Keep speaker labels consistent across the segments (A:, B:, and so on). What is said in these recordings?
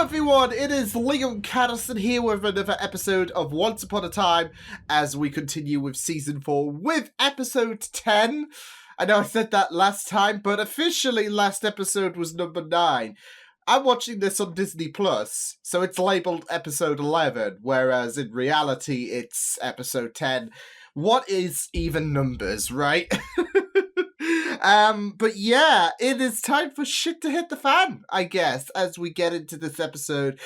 A: everyone, it is Liam Catterson here with another episode of Once Upon a Time as we continue with Season 4 with Episode 10. I know I said that last time, but officially last episode was number 9. I'm watching this on Disney+, so it's labelled Episode 11, whereas in reality it's Episode 10. What is even numbers, right? But yeah, it is time for shit to hit the fan, I guess, as we get into this episode.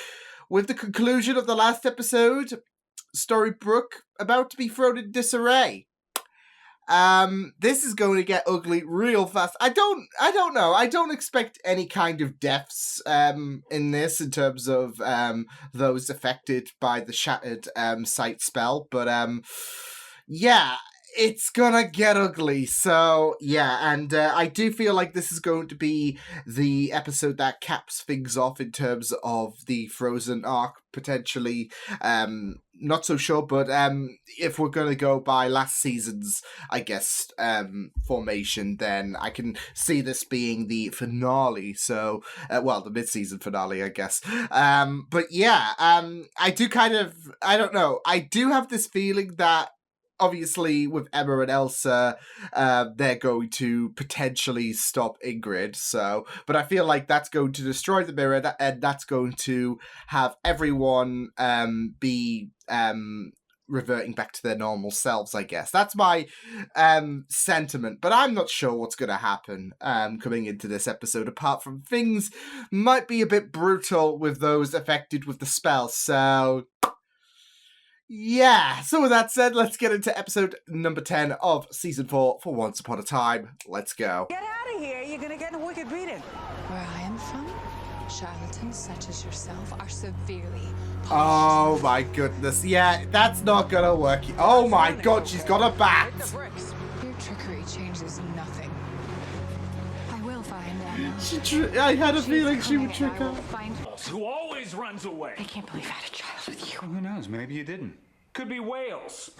A: With the conclusion of the last episode, Storybrooke about to be thrown in disarray. This is going to get ugly real fast. I don't know. I don't expect any kind of deaths, in this, in terms of, those affected by the shattered, sight spell, but, yeah, it's gonna get ugly, so yeah, and I do feel like this is going to be the episode that caps things off in terms of the Frozen arc, potentially. Not so sure, but if we're gonna go by last season's, I guess, formation, then I can see this being the finale, so, well, the mid-season finale, I guess. But yeah, I do kind of, I don't know, I do have this feeling that obviously, with Emma and Elsa, they're going to potentially stop Ingrid, so... But I feel like that's going to destroy the mirror, and that's going to have everyone be reverting back to their normal selves, I guess. That's my sentiment, but I'm not sure what's going to happen coming into this episode, apart from things might be a bit brutal with those affected with the spell, so... Yeah, so with that said, let's get into episode number 10 of Season 4 for Once Upon a Time. Let's go.
B: Get out of here, you're gonna get a wicked beating.
C: Where I am from, charlatans such as yourself are severely punished.
A: Oh my goodness, yeah, that's not gonna work. Oh my god, she's got a bat!
C: Your trickery changes nothing. I will find Emma.
A: I had a feeling she would trick her.
D: Who always runs away.
C: I can't believe I had a child with you.
E: Who knows? Maybe you didn't.
D: Could be whales.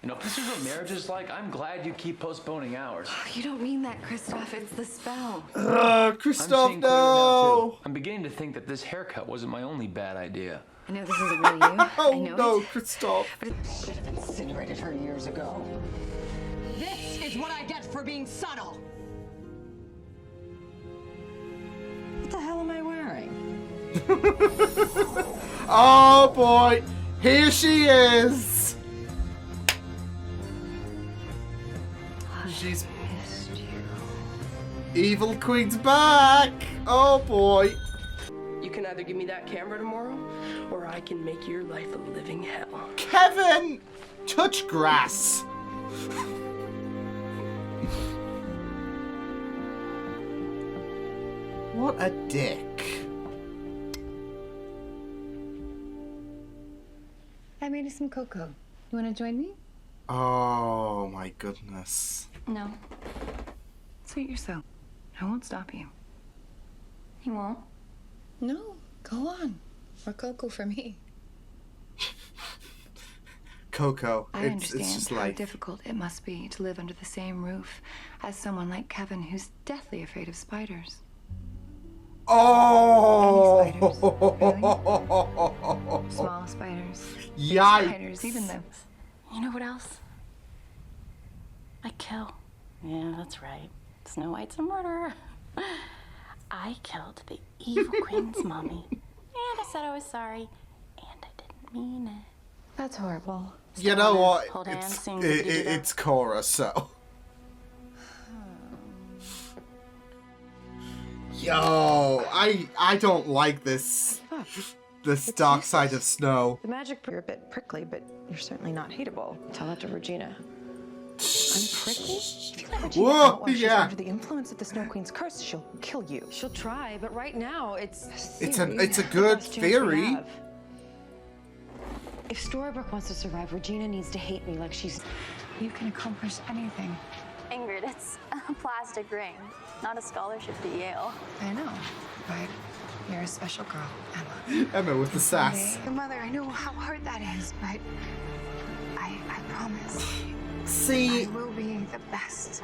F: You know, if this is what marriage is like, I'm glad you keep postponing ours.
C: You don't mean that, Christoph. It's the spell.
A: Christoph,
F: I'm
A: no!
F: I'm beginning to think that this haircut wasn't my only bad idea.
C: I know this isn't really you.
A: Oh
C: I know
A: no,
C: it.
A: Christoph.
C: But
B: Should have incinerated her years ago. This is what I get for being subtle. What the hell am I wearing?
A: Oh boy, here she is. She's
C: missed you.
A: Evil Queen's back. Oh boy.
G: You can either give me that camera tomorrow, or I can make your life a living hell.
A: Kevin, touch grass. What a dick.
C: I made you some cocoa. You want to join me?
A: Oh my goodness.
C: No. Suit yourself. I won't stop you. You won't? No. Go on. Or cocoa for me.
A: Coco.
C: I
A: It's
C: understand
A: just
C: how
A: like
C: difficult it must be to live under the same roof as someone like Kevin who's deathly afraid of spiders.
A: oh.
C: Any spiders? Small spiders. Big
A: Yikes.
C: spiders, even those. You know what else? I kill.
H: Yeah, that's right. Snow White's a murderer. I killed the evil queen's mommy. And I said I was sorry. And I didn't mean it.
C: That's horrible.
A: You know what?
H: Hold hands,
A: It's,
H: sing diddly-da.
A: it's Cora, so. Yo, I don't like this. This dark side of Snow.
I: The magic, you're a bit prickly, but you're certainly not hateable. Tell that to Regina. I'm prickly? If you let Regina
A: Whoa,
I: out while she's
A: yeah.
I: under the influence of the Snow Queen's curse, she'll kill you. She'll try, but right now, it's
A: It's a
I: the
A: good
I: best chance we
A: theory.
I: have. If Storybrooke wants to survive, Regina needs to hate me like she's...
C: You can accomplish anything.
H: Ingrid, it's a plastic ring, not a scholarship to Yale.
C: I know, but you're a special girl, Emma.
A: Emma with the sass.
C: Your mother, I know how hard that is, but I promise.
A: See,
C: I will be the best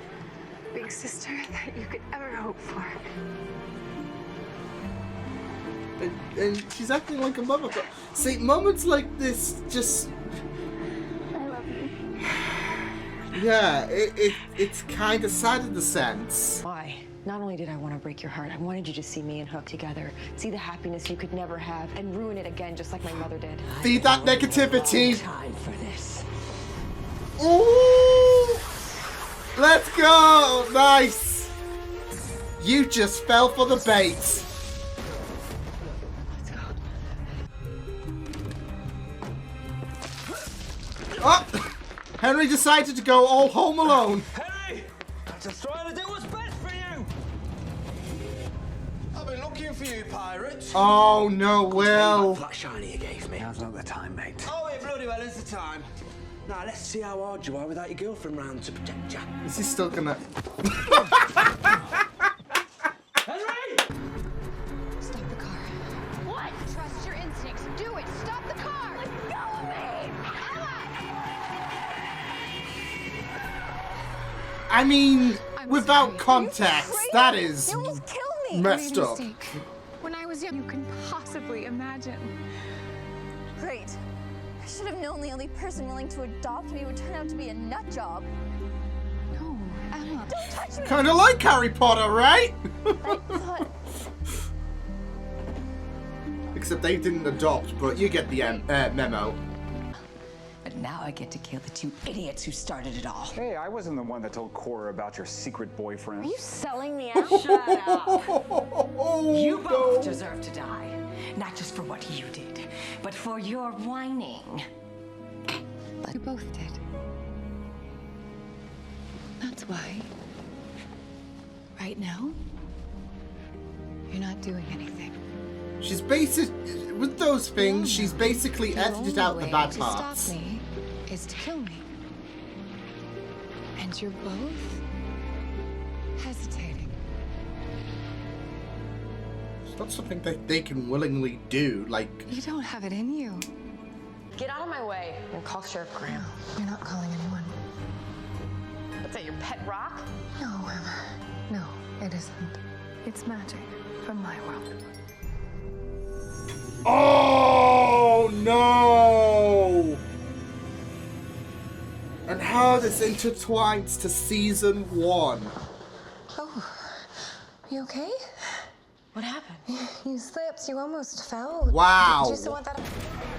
C: big sister that you could ever hope for.
A: and she's acting like a mother. But see, moments like this just...
H: I love you.
A: Yeah, it's kind of sad in the sense.
I: Why? Not only did I want to break your heart, I wanted you to see me and Hook together, see the happiness you could never have, and ruin it again just like my mother did.
A: Feed that negativity.
B: Time for this.
A: Ooh! Let's go! Nice! You just fell for the bait.
I: Let's go.
A: Oh! Henry decided to go all Home Alone.
D: Henry! I'm just trying to do what's best for you!
E: I've been looking for you, pirate.
A: Oh no, Will.
E: That shiny you gave me.
D: Now's not the time, mate.
E: Oh, it bloody well is the time. Now, let's see how hard you are without your girlfriend round to protect you.
A: Is he still gonna...
E: Henry!
C: Stop the car.
H: What?
C: Trust your instincts. Do it. Stop the car.
H: Let go of me!
A: I mean,
C: I'm
A: without
C: sorry.
A: context,
C: Are you
A: that
C: crazy?
A: is
C: You almost killed me.
A: messed up.
C: When I was young, you can possibly imagine.
J: Great. I should have known the only person willing to adopt me would turn out to be a nut job.
C: No, Emma.
J: Don't touch me!
A: Kind of like Harry Potter, right?
J: I thought...
A: Except they didn't adopt, but you get the memo.
B: But now I get to kill the two idiots who started it all.
K: Hey, I wasn't the one that told Cora about your secret boyfriend.
H: Are you selling me out?
B: Shut up. You
A: no.
B: both deserve to die. Not just for what you did, but for your whining.
C: But you both did. That's why. Right now, you're not doing anything.
A: She's with those things, she's basically
C: The
A: edited
C: only
A: out the
C: way
A: bad
C: to
A: parts.
C: stop me is to kill me. And you're both hesitating.
A: It's not something that they can willingly do, like...
C: You don't have it in you.
I: Get out of my way and call Sheriff Graham.
C: You're not calling anyone.
I: What's that, your pet rock?
C: No, Emma. No, it isn't. It's magic from my world.
A: Oh no! And how this intertwines to season 1.
C: Oh, you okay?
I: What happened?
C: You slipped. You almost fell.
A: Wow.
C: Did you still want that?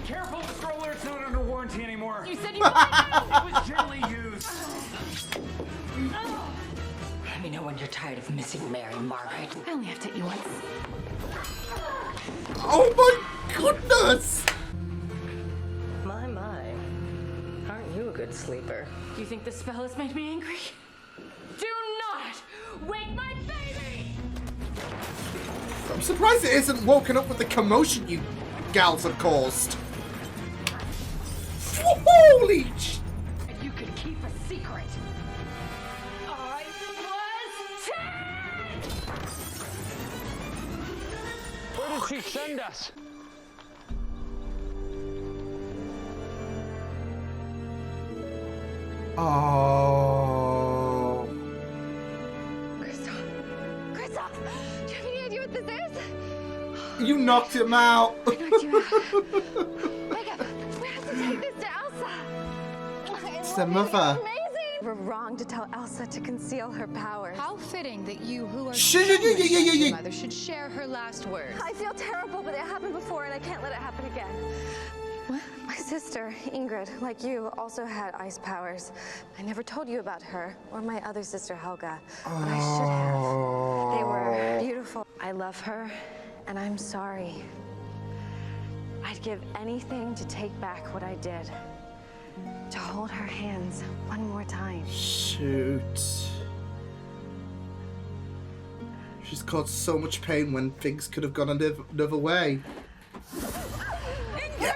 D: Careful, the stroller, it's not under warranty anymore.
H: You said you wanted
D: It was gently used.
B: Let me know when you're tired of missing Mary Margaret.
C: I only have to eat you once.
A: Oh my goodness!
G: My. Aren't you a good sleeper?
H: Do you think the spell has made me angry? Do not wake my baby!
A: I'm surprised it isn't woken up with the commotion you gals have caused. Holy sh...
H: You could keep a secret. I was 10!
D: Where did she send us?
A: Oh...
C: Kristoff! Do you have any idea what this is?
A: You knocked him out!
C: I knocked you out. Wake up! We have to take this to Elsa!
A: It's the mother.
J: We're wrong to tell Elsa to conceal her powers.
C: How fitting that you, who are
A: Yeah.
C: mother, should share her last words.
J: I feel terrible, but it happened before and I can't let it happen again.
C: What?
J: My sister, Ingrid, like you, also had ice powers. I never told you about her, or my other sister, Helga, but I should have. They were beautiful. I love her, and I'm sorry. I'd give anything to take back what I did. To hold her hands one more time.
A: Shoot. She's caused so much pain when things could have gone another way.
J: Yeah.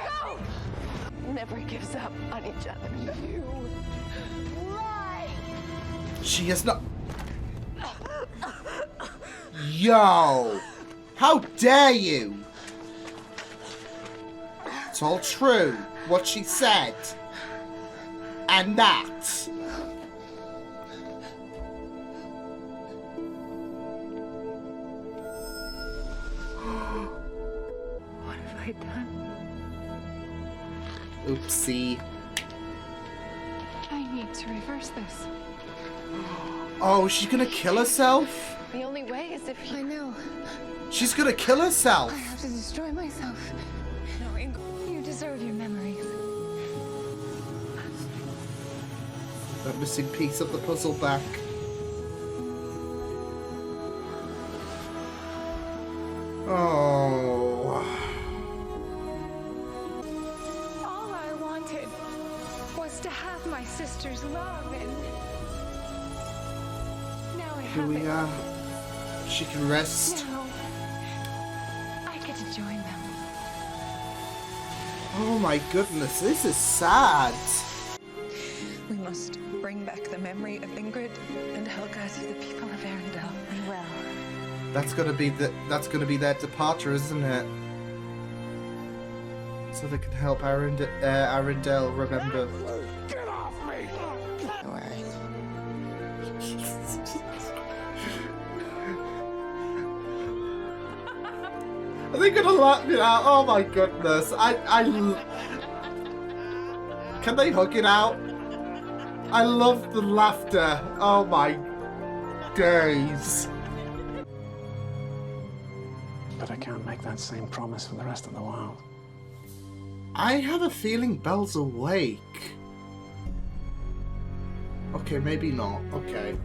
J: Never gives up on each other. You lie.
A: She is not... Yo! How dare you! It's all true, what she said. And that.
C: right, Dad?
A: Oopsie.
C: I need to reverse this.
A: Oh, she's gonna kill herself?
J: The only way is if
C: I know.
A: She's gonna kill herself.
C: I have to destroy myself. No, you deserve your memories.
A: That missing piece of the puzzle back. Oh.
C: All I wanted was to have my sister's love, and now I
A: Here
C: have
A: we
C: it.
A: are. She can rest.
C: Now I get to join them.
A: Oh my goodness, this is sad.
C: We must bring back the memory of Ingrid and Helga to the people of Arendelle.
J: we will.
A: That's gonna be their departure, isn't it? So they can help Arendelle remember.
D: Get off me!
C: Don't worry.
A: Are they gonna let me out? Oh my goodness! Can they hug it out? I love the laughter. Oh my days!
K: But I can't make that same promise for the rest of the world.
A: I have a feeling Belle's awake. Okay, maybe not. Okay.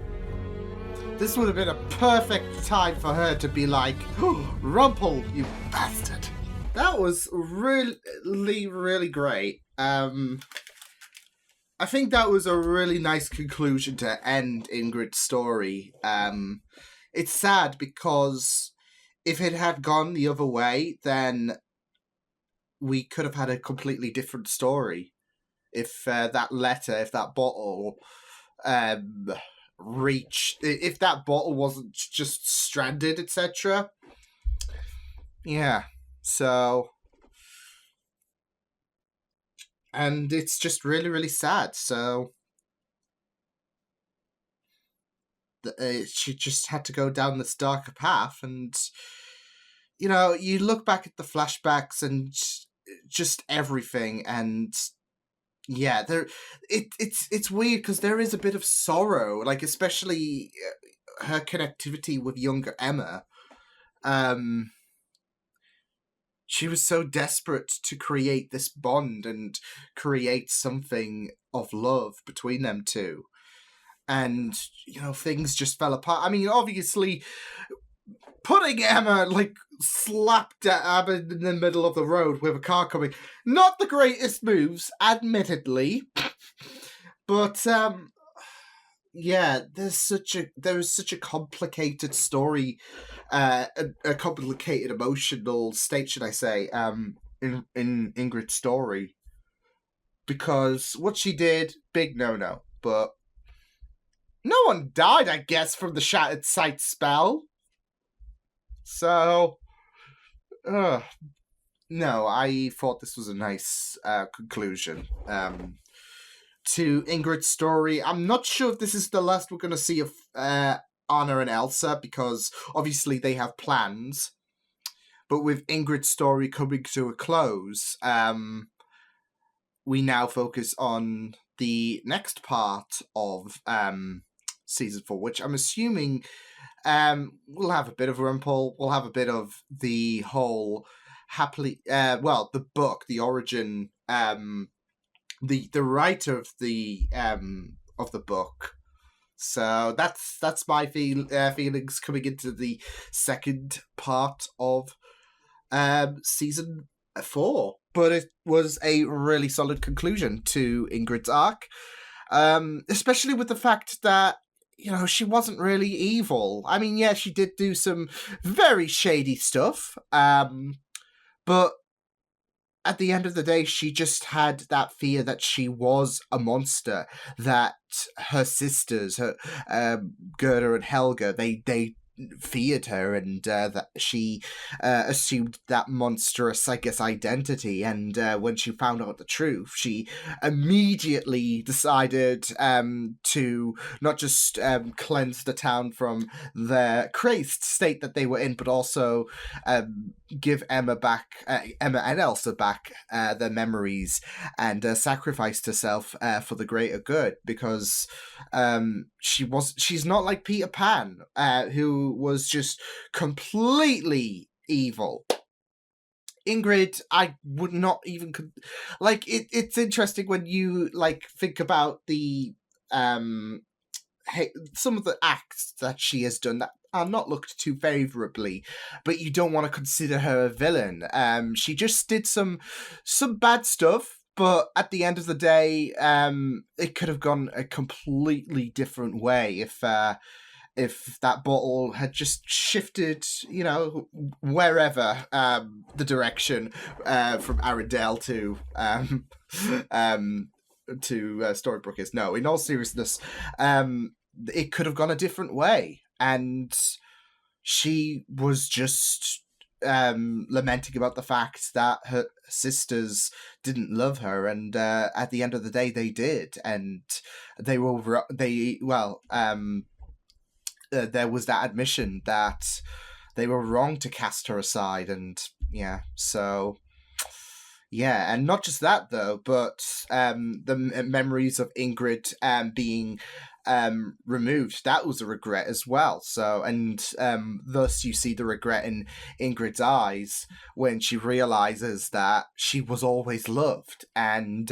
A: This would have been a perfect time for her to be like, oh, Rumpel, you bastard. That was really, really great. I think that was a really nice conclusion to end Ingrid's story. It's sad because if it had gone the other way, then we could have had a completely different story. If that letter, if that bottle reached, if that bottle wasn't just stranded, etc. Yeah, so... And it's just really, really sad, so... she just had to go down this darker path, and... You know, you look back at the flashbacks and just everything, and... Yeah, it's weird because there is a bit of sorrow, like especially her connectivity with younger Emma. She was so desperate to create this bond and create something of love between them two. And, you know, things just fell apart. I mean, obviously, putting Emma, like, slapped Emma in the middle of the road with a car coming, not the greatest moves, admittedly. But, yeah, there's such a complicated story, a complicated emotional state, should I say, in Ingrid's story. Because what she did, big no-no, but no one died, I guess, from the Shattered Sight spell. So, no, I thought this was a nice conclusion to Ingrid's story. I'm not sure if this is the last we're going to see of Anna and Elsa, because obviously they have plans. But with Ingrid's story coming to a close, we now focus on the next part of season 4, which I'm assuming we'll have a bit of Rumpel, we'll have a bit of the whole happily, the book, the origin, the writer of the book. So that's my feelings coming into the second part of season 4. But it was a really solid conclusion to Ingrid's arc, especially with the fact that, you know, she wasn't really evil. I mean, yeah, she did do some very shady stuff, but at the end of the day, she just had that fear that she was a monster, that her sisters, her Gerda and Helga, they feared her, and that she assumed that monstrous, I guess, identity. And when she found out the truth, she immediately decided to not just cleanse the town from the crazed state that they were in, but also give Emma and Elsa back their memories, and sacrificed herself for the greater good, because she's not like Peter Pan, who was just completely evil. Ingrid, I would not even it's interesting when you think about the some of the acts that she has done that are not looked too favorably, but you don't want to consider her a villain. She just did some bad stuff, but at the end of the day, it could have gone a completely different way if that bottle had just shifted, wherever the direction from Arendelle to Storybrooke is. No, in all seriousness, it could have gone a different way, and she was just lamenting about the fact that her sisters didn't love her, and at the end of the day, they did, and there was that admission that they were wrong to cast her aside, and and not just that though, but the memories of Ingrid being removed, that was a regret as well. So, and thus you see the regret in Ingrid's eyes when she realizes that she was always loved, and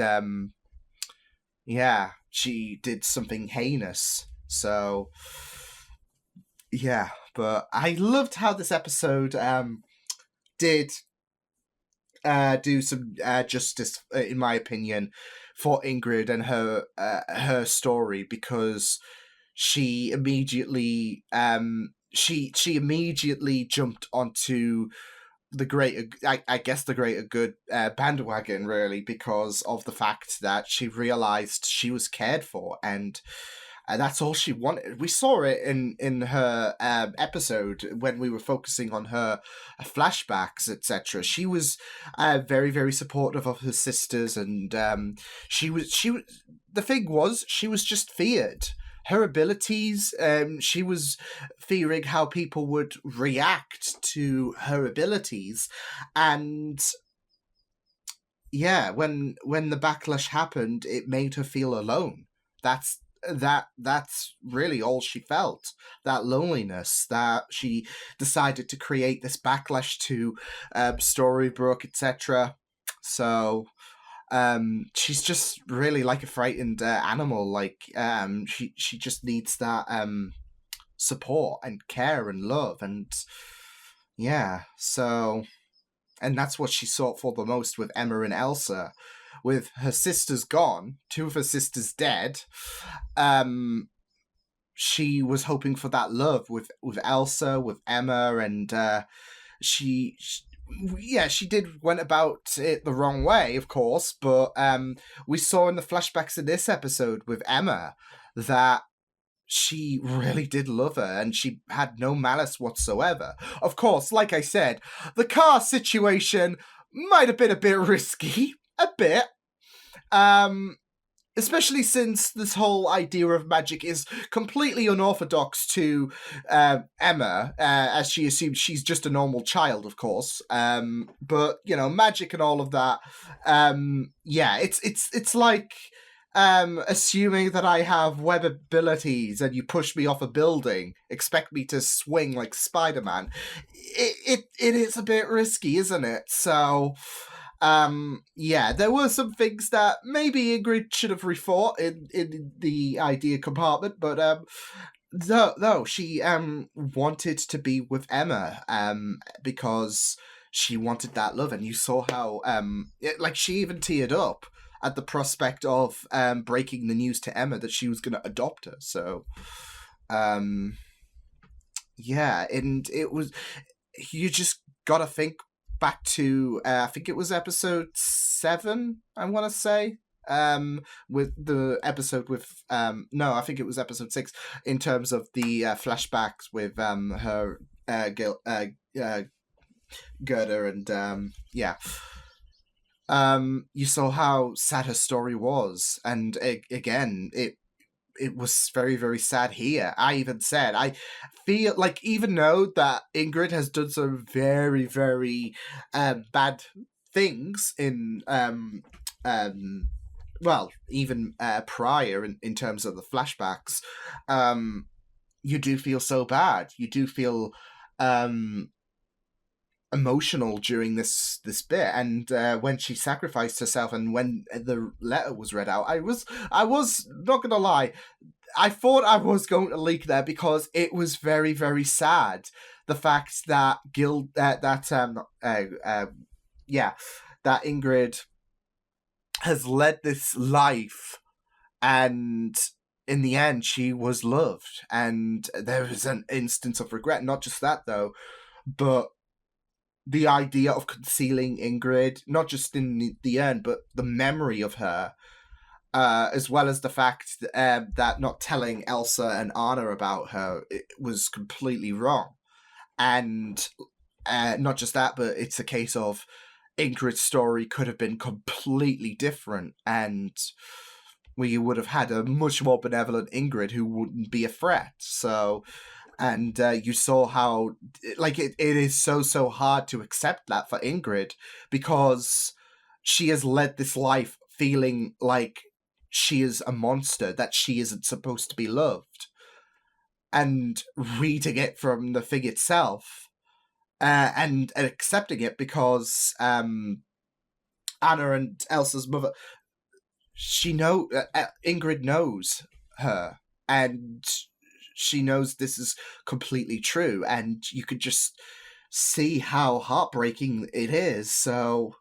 A: she did something heinous. So but I loved how this episode did do some justice, in my opinion, for Ingrid and her story, because she immediately she immediately jumped onto the greater, I guess, the greater good bandwagon, really, because of the fact that she realized she was cared for, and that's all she wanted. We saw it in her episode when we were focusing on her flashbacks, etc. She was very, very supportive of her sisters, and she was. The thing was, she was just feared. Her abilities, she was fearing how people would react to her abilities, and when the backlash happened, it made her feel alone. That's really all she felt, that loneliness, that she decided to create this backlash to Storybrooke, etc. So she's just really like a frightened animal. She just needs that support and care and love, and so, and that's what she sought for the most with Emma and Elsa. With her sisters gone, 2 of her sisters dead, she was hoping for that love with Elsa, with Emma, and she went about it the wrong way, of course, but we saw in the flashbacks in this episode with Emma that she really did love her, and she had no malice whatsoever. Of course, like I said, the car situation might have been a bit risky. A bit. Especially since this whole idea of magic is completely unorthodox to Emma, as she assumes she's just a normal child, of course. But, magic and all of that, it's like assuming that I have web abilities and you push me off a building, expect me to swing like Spider-Man. It is a bit risky, isn't it? So there were some things that maybe Ingrid should have rethought in the idea compartment, but no, she wanted to be with Emma because she wanted that love, and you saw how she even teared up at the prospect of breaking the news to Emma that she was going to adopt her. So and it was, you just gotta think back to I think it was episode 7, I want to say, with the episode with no, I think it was episode 6 in terms of the flashbacks with her Gerda and you saw how sad her story was, and again it was very, very sad here. I even said, I feel like, even though that Ingrid has done some very, very bad things in, well, even prior in terms of the flashbacks, you do feel so bad. You do feel emotional during this bit, and when she sacrificed herself and when the letter was read out, I was not gonna lie, I thought I was going to leak there because it was very, very sad, the fact that that Ingrid has led this life, and in the end she was loved, and there was an instance of regret. Not just that though, but the idea of concealing Ingrid, not just in the urn, but the memory of her, as well as the fact that not telling Elsa and Anna about her, it was completely wrong. And not just that, but it's a case of Ingrid's story could have been completely different, and we would have had a much more benevolent Ingrid who wouldn't be a threat. So... and you saw how, like, it is so hard to accept that for Ingrid, because she has led this life feeling like she is a monster, that she isn't supposed to be loved. And reading it from the thing itself, and accepting it, because Anna and Elsa's mother, Ingrid knows her, and she knows this is completely true, and you could just see how heartbreaking it is. So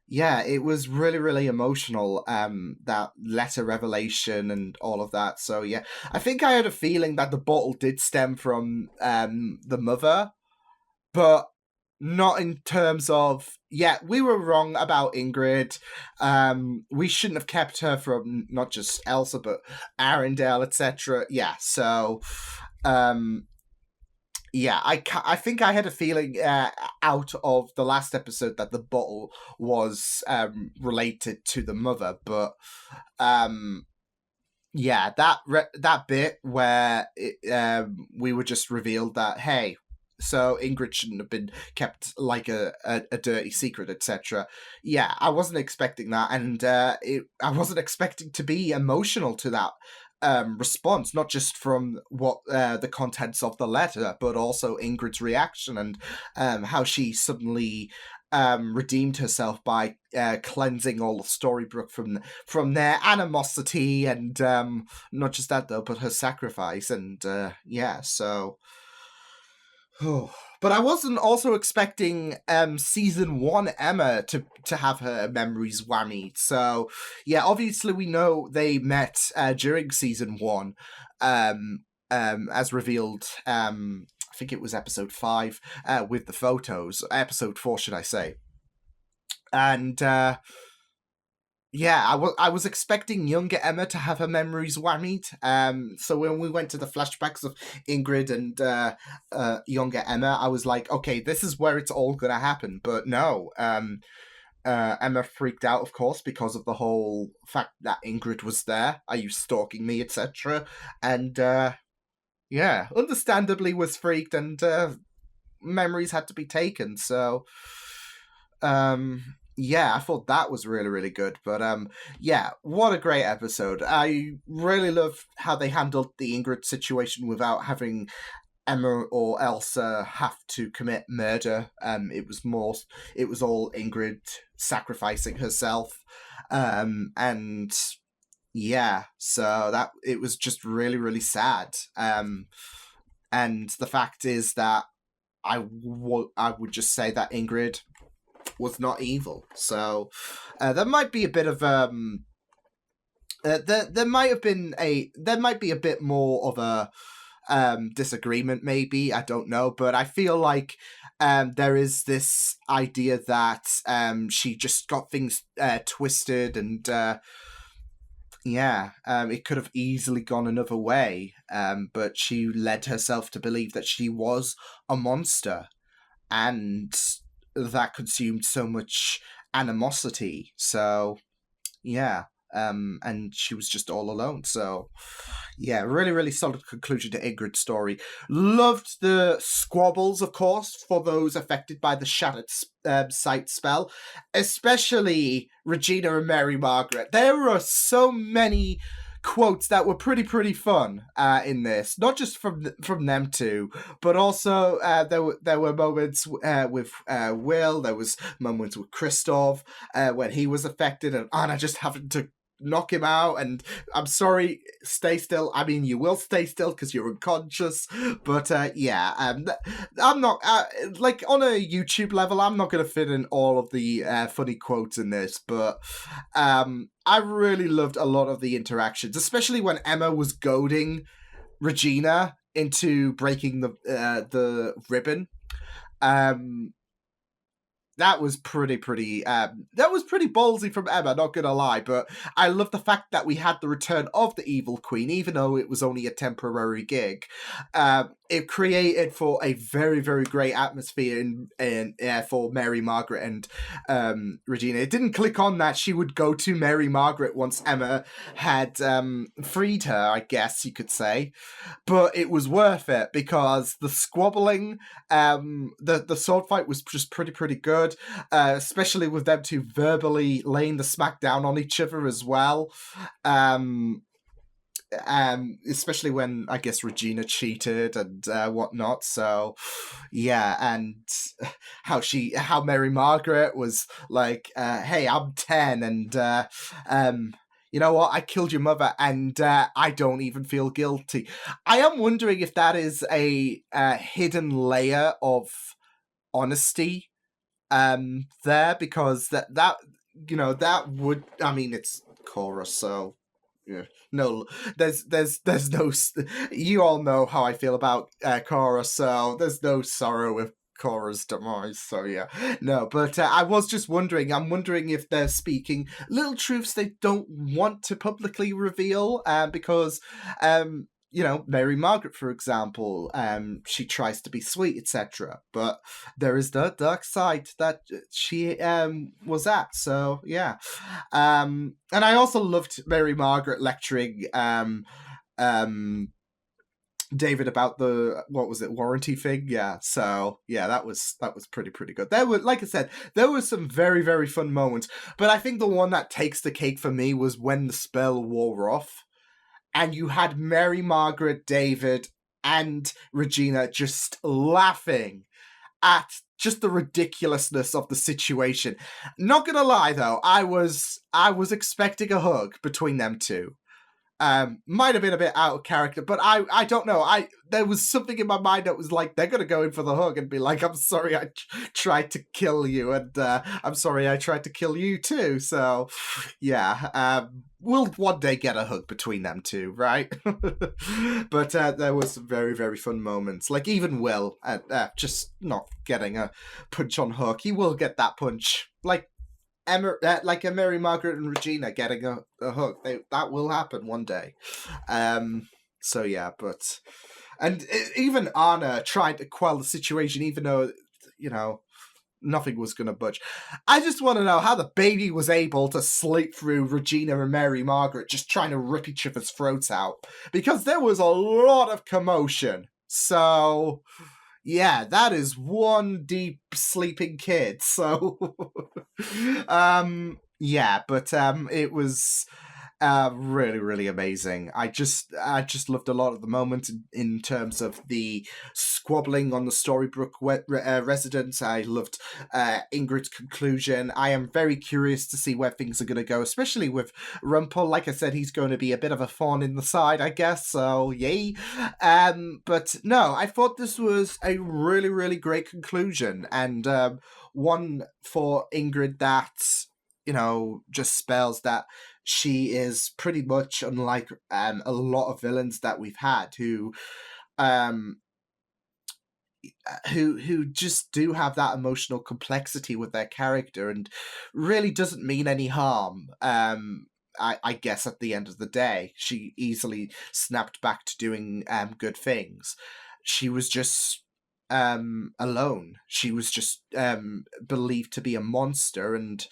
A: yeah, it was really, really emotional, that letter revelation and all of that. So yeah, I think I had a feeling that the bottle did stem from the mother, but not in terms of, yeah, we were wrong about Ingrid. We shouldn't have kept her from not just Elsa, but Arendelle, etc. Yeah, so, yeah, I think I had a feeling out of the last episode that the bottle was related to the mother, but yeah, that bit where we were just revealed that, hey, so Ingrid shouldn't have been kept like a dirty secret, etc. Yeah, I wasn't expecting that, and I wasn't expecting to be emotional to that response, not just from what the contents of the letter, but also Ingrid's reaction, and how she suddenly redeemed herself by cleansing all of Storybrooke from their animosity, and not just that though, but her sacrifice, and yeah, so... But I wasn't also expecting season 1 Emma to have her memories whammied. So yeah, obviously we know they met during season 1, as revealed. I think it was episode 5 with the photos. Episode 4, should I say? And yeah, I was expecting younger Emma to have her memories whammied. So when we went to the flashbacks of Ingrid and younger Emma, I was like, okay, this is where it's all gonna happen. But no, Emma freaked out, of course, because of the whole fact that Ingrid was there. Are you stalking me, etc. And yeah, understandably was freaked, and memories had to be taken. So yeah, I thought that was really, really good. But yeah, what a great episode. I really love how they handled the Ingrid situation without having Emma or Elsa have to commit murder. It was all Ingrid sacrificing herself. And yeah, so that it was just really, really sad. And the fact is that I would just say that Ingrid was not evil. So there might be a bit of there might be a bit more of a disagreement, maybe, I don't know, but I feel like there is this idea that she just got things twisted, and it could have easily gone another way, but she led herself to believe that she was a monster, and that consumed so much animosity. So and she was just all alone. So really, really solid conclusion to Ingrid's story. Loved the squabbles, of course, for those affected by the shattered sight spell, especially Regina and Mary Margaret. There were so many quotes that were pretty fun in this, not just from them two, but also there were moments with Will. There was moments with Christoph when he was affected, and Anna just having to knock him out, and I'm sorry, stay still. I mean, you will stay still because you're unconscious, but I'm not like on a YouTube level, I'm not going to fit in all of the funny quotes in this, but I really loved a lot of the interactions, especially when Emma was goading Regina into breaking the ribbon. That was pretty ballsy from Emma, not gonna lie, but I love the fact that we had the return of the Evil Queen, even though it was only a temporary gig. It created for a very, very great atmosphere in for Mary Margaret and Regina. It didn't click on that she would go to Mary Margaret once Emma had freed her, I guess you could say, but it was worth it because the squabbling, the sword fight was just pretty good. Especially with them two verbally laying the smack down on each other as well. Especially when I guess Regina cheated and whatnot. So and how Mary Margaret was like, "Hey, I'm 10, and you know what? I killed your mother, and I don't even feel guilty." I am wondering if that is a hidden layer of honesty there, because that would, I mean, it's Cora, so no, there's no, you all know how I feel about Cora, so there's no sorrow with Cora's demise, so no, but I was just wondering, I'm wondering if they're speaking little truths they don't want to publicly reveal, because Mary Margaret, for example, she tries to be sweet, etc., but there is the dark side that she was at. So and I also loved Mary Margaret lecturing David about the, what was it, warranty thing? So that was pretty good. There were, like I said, there were some very, very fun moments, but I think the one that takes the cake for me was when the spell wore off and you had Mary Margaret, David, and Regina just laughing at just the ridiculousness of the situation. Not gonna lie though, I was expecting a hug between them two. Might have been a bit out of character, but I don't know. There was something in my mind that was like, they're gonna go in for the hug and be like, "I'm sorry I tried to kill you, and I'm sorry I tried to kill you too." So we'll one day get a hug between them two, right? But there was some very, very fun moments. Like even Will, just not getting a punch on Hook. He will get that punch. Like like a Mary Margaret and Regina getting a hug. That will happen one day. But even Anna tried to quell the situation, even though nothing was going to budge. I just want to know how the baby was able to slip through Regina and Mary Margaret just trying to rip each other's throats out, because there was a lot of commotion. So that is one deep sleeping kid. So it was really, really amazing. I just loved a lot of the moment in terms of the squabbling on the Storybrooke residence. I loved Ingrid's conclusion. I am very curious to see where things are going to go, especially with Rumpel. Like I said, he's going to be a bit of a thorn in the side, I guess, so yay. But no, I thought this was a really, really great conclusion, and one for Ingrid that just spells that she is pretty much unlike a lot of villains that we've had who who just do have that emotional complexity with their character and really doesn't mean any harm. I guess at the end of the day, she easily snapped back to doing good things. She was just alone. She was just believed to be a monster, and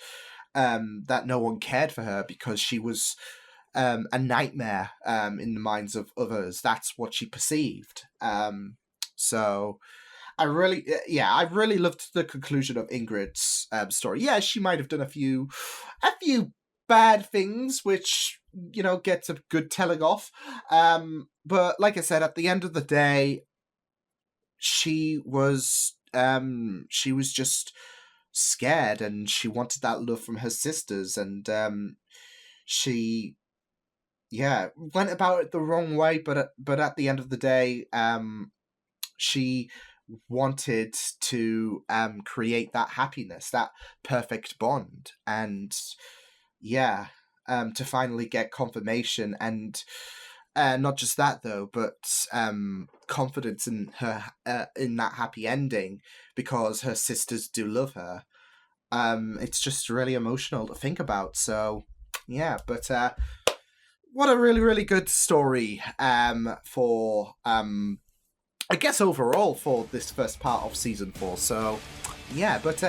A: that no one cared for her because she was a nightmare in the minds of others. That's what she perceived. So I really loved the conclusion of Ingrid's story. Yeah, she might have done a few bad things, which gets a good telling off. But like I said, at the end of the day, she was just scared, and she wanted that love from her sisters, and she went about it the wrong way. But at the end of the day, she wanted to create that happiness, that perfect bond, and to finally get confirmation, and not just that though, but confidence in her in that happy ending, because her sisters do love her. It's just really emotional to think about. So but what a really, really good story for I guess overall for this first part of season 4. So but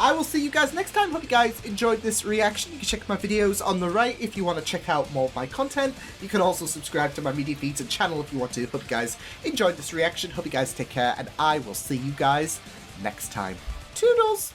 A: I will see you guys next time. Hope you guys enjoyed this reaction. You can check my videos on the right if you want to check out more of my content. You can also subscribe to my media feeds and channel if you want to. Hope you guys enjoyed this reaction. Hope you guys take care, and I will see you guys next time. Toodles!